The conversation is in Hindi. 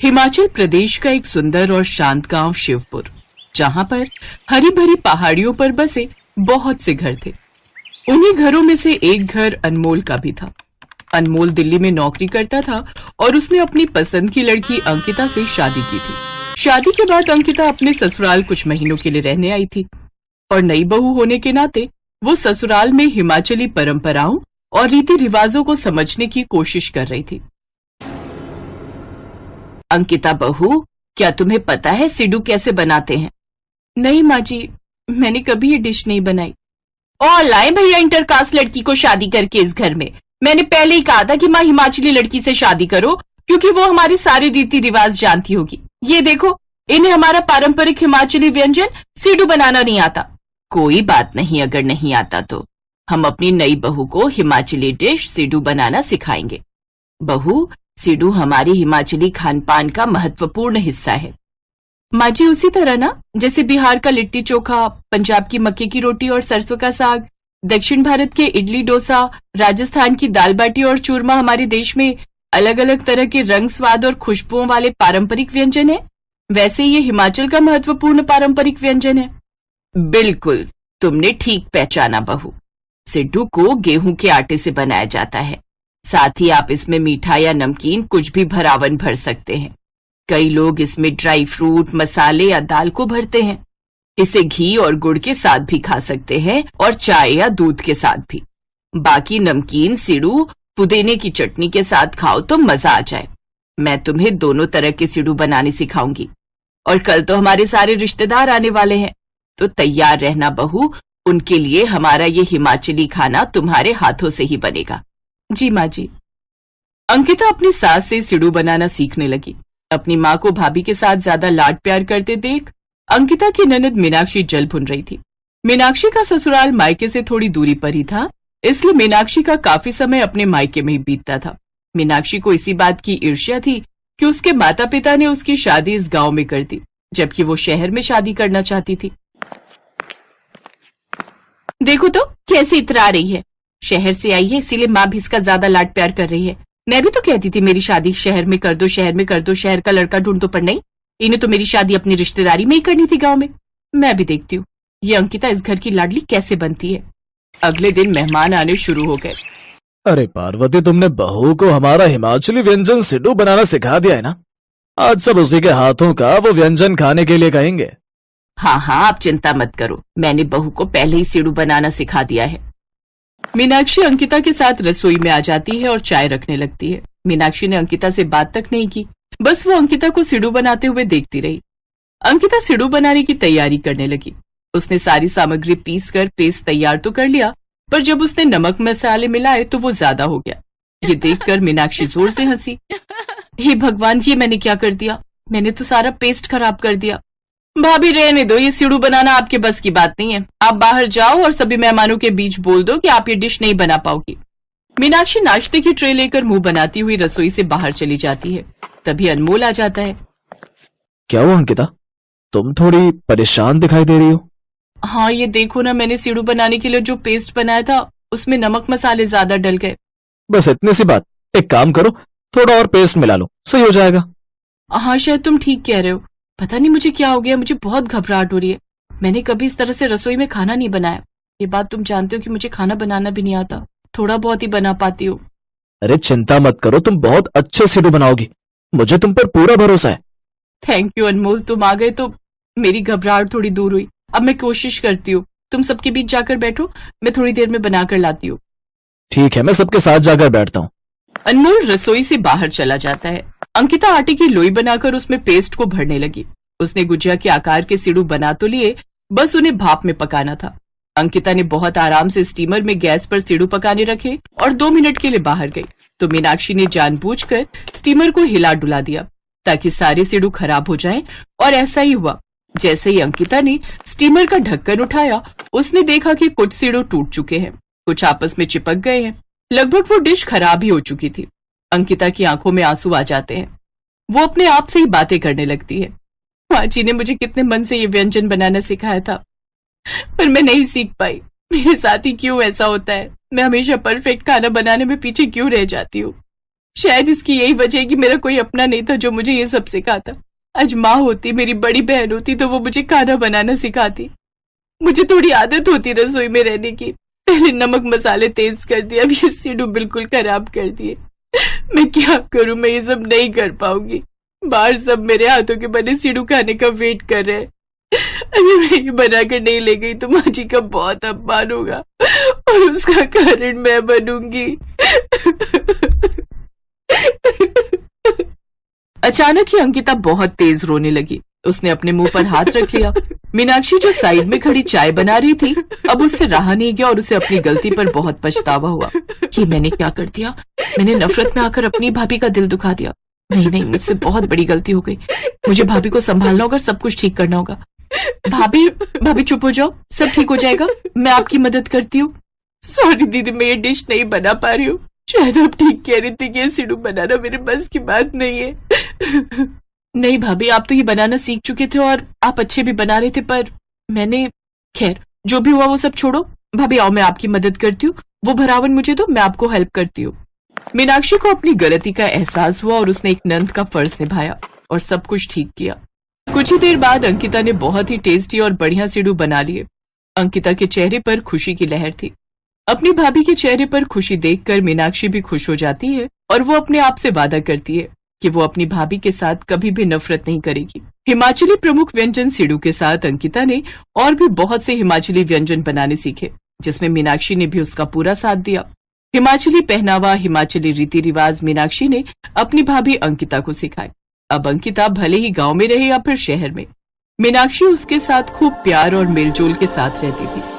हिमाचल प्रदेश का एक सुंदर और शांत गांव शिवपुर, जहां पर हरी भरी पहाड़ियों पर बसे बहुत से घर थे। उन्हीं घरों में से एक घर अनमोल का भी था। अनमोल दिल्ली में नौकरी करता था और उसने अपनी पसंद की लड़की अंकिता से शादी की थी। शादी के बाद अंकिता अपने ससुराल कुछ महीनों के लिए रहने आई थी और नई बहू होने के नाते वो ससुराल में हिमाचली परंपराओं और रीति रिवाजों को समझने की कोशिश कर रही थी। अंकिता बहू, क्या तुम्हें पता है सिड्डू कैसे बनाते हैं? नहीं माँ जी, मैंने कभी ये डिश नहीं बनाई। और लाए भैया इंटरकास्ट लड़की को शादी करके इस घर में। मैंने पहले ही कहा था कि माँ हिमाचली लड़की से शादी करो, क्योंकि वो हमारे सारे रीति रिवाज जानती होगी। ये देखो, इन्हें हमारा पारंपरिक हिमाचली व्यंजन सिड्डू बनाना नहीं आता। कोई बात नहीं, अगर नहीं आता तो हम अपनी नई बहू को हिमाचली डिश सिड्डू बनाना सिखाएंगे। बहू, सिड्डू हमारी हिमाचली खान पान का महत्वपूर्ण हिस्सा है। माँ जी, उसी तरह ना जैसे बिहार का लिट्टी चोखा, पंजाब की मक्के की रोटी और सरसों का साग, दक्षिण भारत के इडली डोसा, राजस्थान की दाल बाटी और चूरमा हमारे देश में अलग अलग तरह के रंग, स्वाद और खुशबुओं वाले पारंपरिक व्यंजन है, वैसे ये हिमाचल का महत्वपूर्ण पारंपरिक व्यंजन है। बिल्कुल, तुमने ठीक पहचाना बहू। सिड्डू को गेहूं के आटे से बनाया जाता है। साथ ही आप इसमें मीठा या नमकीन कुछ भी भरावन भर सकते हैं। कई लोग इसमें ड्राई फ्रूट, मसाले या दाल को भरते हैं। इसे घी और गुड़ के साथ भी खा सकते हैं और चाय या दूध के साथ भी। बाकी नमकीन सिड्डू पुदीने की चटनी के साथ खाओ तो मजा आ जाए। मैं तुम्हें दोनों तरह के सिड्डू बनाने सिखाऊंगी और कल तो हमारे सारे रिश्तेदार आने वाले हैं, तो तैयार रहना बहू। उनके लिए हमारा ये हिमाचली खाना तुम्हारे हाथों से ही बनेगा। जी माँ जी। अंकिता अपनी सास से सिड्डू बनाना सीखने लगी। अपनी माँ को भाभी के साथ ज्यादा लाड प्यार करते देख अंकिता की ननद मीनाक्षी जल भुन रही थी। मीनाक्षी का ससुराल मायके से थोड़ी दूरी पर ही था, इसलिए मीनाक्षी का काफी समय अपने मायके में ही बीतता था। मीनाक्षी को इसी बात की ईर्ष्या थी कि उसके माता पिता ने उसकी शादी इस गांव में कर दी, जबकि वो शहर में शादी करना चाहती थी। देखो तो कैसे इतरा रही है। शहर से आई है इसीलिए माँ भी इसका ज्यादा लाड प्यार कर रही है। मैं भी तो कहती थी मेरी शादी शहर में कर दो, शहर में कर दो, शहर का लड़का ढूंढ, पर नहीं, इन्हें तो मेरी शादी अपनी रिश्तेदारी में ही करनी थी गांव में। मैं भी देखती हूँ ये अंकिता इस घर की लाडली कैसे बनती है। अगले दिन मेहमान आने शुरू हो गए। अरे पार्वती, तुमने बहू को हमारा हिमाचली व्यंजन सिड्डू बनाना सिखा दिया है ना? आज सब उसी के हाथों का वो व्यंजन खाने के लिए कहेंगे। हाँ हाँ, आप चिंता मत करो, मैंने बहू को पहले ही सिड्डू बनाना सिखा दिया है। मीनाक्षी अंकिता के साथ रसोई में आ जाती है और चाय रखने लगती है। मीनाक्षी ने अंकिता से बात तक नहीं की, बस वो अंकिता को सिड्डू बनाते हुए देखती रही। अंकिता सिड्डू बनाने की तैयारी करने लगी। उसने सारी सामग्री पीस कर पेस्ट तैयार तो कर लिया, पर जब उसने नमक मसाले मिलाए तो वो ज्यादा हो गया। ये देखकर मीनाक्षी जोर से हंसी। हे भगवान, ये मैंने क्या कर दिया? मैंने तो सारा पेस्ट खराब कर दिया। भाभी रहने दो, ये सिड्डू बनाना आपके बस की बात नहीं है। आप बाहर जाओ और सभी मेहमानों के बीच बोल दो कि आप ये डिश नहीं बना पाओगी। मीनाक्षी नाश्ते की ट्रे लेकर मुंह बनाती हुई रसोई से बाहर चली जाती है। तभी अनमोल आ जाता है। क्या हुआ अंकिता, तुम थोड़ी परेशान दिखाई दे रही हो? हाँ, ये देखो ना, मैंने सिड्डू बनाने के लिए जो पेस्ट बनाया था उसमें नमक मसाले ज्यादा डल गए। बस इतनी सी बात, एक काम करो, थोड़ा और पेस्ट मिला लो, सही हो जाएगा। हाँ, शायद तुम ठीक कह रहे हो। पता नहीं मुझे क्या हो गया, मुझे बहुत घबराहट हो रही है। मैंने कभी इस तरह से रसोई में खाना नहीं बनाया। ये बात तुम जानते हो कि मुझे खाना बनाना भी नहीं आता, थोड़ा बहुत ही बना पाती हूँ। अरे चिंता मत करो, तुम बहुत अच्छे सिड्डू बनाओगी, मुझे तुम पर पूरा भरोसा है। थैंक यू अनमोल, तुम आ गए तो मेरी घबराहट थोड़ी दूर हुई। अब मैं कोशिश करती हूँ। तुम सबके बीच जाकर बैठो, मैं थोड़ी देर में बनाकर लाती हूँ। ठीक है, मैं सबके साथ जाकर बैठता हूँ। अनमोल रसोई से बाहर चला जाता है। अंकिता आटे की लोई बनाकर उसमें पेस्ट को भरने लगी। उसने गुजिया के आकार के सिड्डू बना तो लिए, बस उन्हें भाप में पकाना था। अंकिता ने बहुत आराम से स्टीमर में गैस पर सिड्डू पकाने रखे और 2 मिनट के लिए बाहर गई, तो मीनाक्षी ने जानबूझकर स्टीमर को हिला डुला दिया ताकि सारे सिड्डू खराब हो जाएं, और ऐसा ही हुआ। जैसे ही अंकिता ने स्टीमर का ढक्कन उठाया, उसने देखा कि कुछ सिड्डू टूट चुके हैं, कुछ आपस में चिपक गए हैं। लगभग वो डिश खराब ही हो चुकी थी। अंकिता की आंखों में आंसू आ जाते हैं। वो अपने आप से ही बातें करने लगती है। माँ जी ने मुझे कितने मन से ये व्यंजन बनाना सिखाया था, पर मैं नहीं सीख पाई। मेरे साथ ही क्यों ऐसा होता है? मैं हमेशा परफेक्ट खाना बनाने में पीछे क्यों रह जाती हूँ? शायद इसकी यही वजह है कि मेरा कोई अपना नहीं था जो मुझे ये सब सिखाता। आज माँ होती, मेरी बड़ी बहन होती तो वो मुझे खाना बनाना सिखाती। मुझे थोड़ी आदत होती रसोई में रहने की। पहले नमक मसाले तेज कर दिया, अब ये सिडू बिल्कुल खराब कर दिए। मैं क्या करूं, मैं ये सब नहीं कर पाऊंगी। बाहर सब मेरे हाथों के बने सिडू खाने का वेट कर रहे हैं। अगर मैं ये बनाकर नहीं ले गई तो माँ जी का बहुत अपमान होगा और उसका कारण मैं बनूंगी। अचानक ही अंकिता बहुत तेज रोने लगी। उसने अपने मुंह पर हाथ रख लिया। मीनाक्षी जो साइड में खड़ी चाय बना रही थी, अब उससे रहा नहीं गया और उसे अपनी गलती पर बहुत पछतावा हुआ कि मैंने क्या कर दिया। मैंने नफरत में आकर अपनी भाभी का दिल दुखा दिया। नहीं, मुझसे बहुत बड़ी गलती हो गई। मुझे भाभी को संभालना होगा, सब कुछ ठीक करना होगा। भाभी चुप हो जाओ, सब ठीक हो जाएगा। मैं आपकी मदद करती हूँ। सॉरी दीदी, मैं ये डिश नहीं बना पा रही हूँ। शायद आप ठीक कह रही थी कि ये सिडू बनाना मेरे बस की बात नहीं है। नहीं भाभी, आप तो ये बनाना सीख चुके थे और आप अच्छे भी बना रहे थे, पर मैंने, खैर जो भी हुआ वो सब छोड़ो। भाभी आओ, मैं आपकी मदद करती हूँ। वो भरावन मुझे दो, मैं आपको हेल्प करती हूँ। मीनाक्षी को अपनी गलती का एहसास हुआ और उसने एक नंद का फर्ज निभाया और सब कुछ ठीक किया। कुछ ही देर बाद अंकिता ने बहुत ही टेस्टी और बढ़िया सिडू बना लिए। अंकिता के चेहरे पर खुशी की लहर थी। अपनी भाभी के चेहरे पर खुशी देखकर मीनाक्षी भी खुश हो जाती है और वो अपने आप से वादा करती है कि वो अपनी भाभी के साथ कभी भी नफरत नहीं करेगी। हिमाचली प्रमुख व्यंजन सिडू के साथ अंकिता ने और भी बहुत से हिमाचली व्यंजन बनाने सीखे, जिसमें मीनाक्षी ने भी उसका पूरा साथ दिया। हिमाचली पहनावा, हिमाचली रीति रिवाज मीनाक्षी ने अपनी भाभी अंकिता को सिखाए। अब अंकिता भले ही गांव में रहे या फिर शहर में, मीनाक्षी उसके साथ खूब प्यार और मेलजोल के साथ रहती थी।